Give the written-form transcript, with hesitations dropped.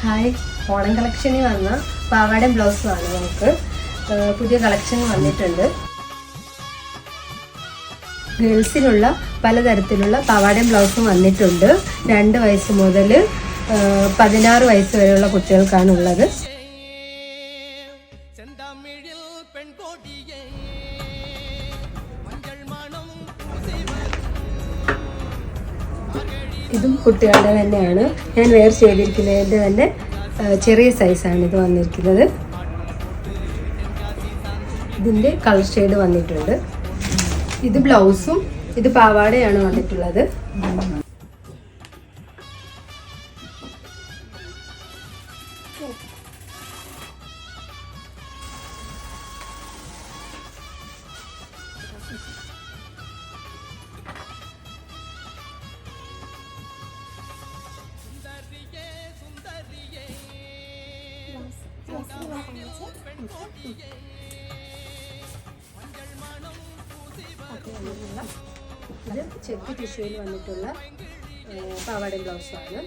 Hi, Onam കളക്ഷനിൽ വന്ന പാവാടയും ബ്ലൗസുമാണ് നമുക്ക് പുതിയ കളക്ഷൻ വന്നിട്ടുണ്ട്. ഗേൾസിനുള്ള പലതരത്തിലുള്ള പാവാടയും ബ്ലൗസും വന്നിട്ടുണ്ട്. 2 വയസ്സ് മുതൽ 16 വയസ്സ് വരെയുള്ള കുട്ടികൾക്കാണുള്ളത്. ഇതും കുട്ടികളുടെ തന്നെയാണ്. ഞാൻ വെയർ ചെയ്തിരിക്കുന്നതിൻ്റെ തന്നെ ചെറിയ സൈസാണ് ഇത് വന്നിരിക്കുന്നത്. ഇതിൻ്റെ കളർ ഷെയ്ഡ് വന്നിട്ടുണ്ട്. ഇത് ബ്ലൗസും ഇത് പാവാടയാണ് വന്നിട്ടുള്ളത്. ഇത് ചെക്ക് ടിഷ്യൂയിൽ വന്നിട്ടുള്ള പാവാടയും ബ്ലൗസാണ്.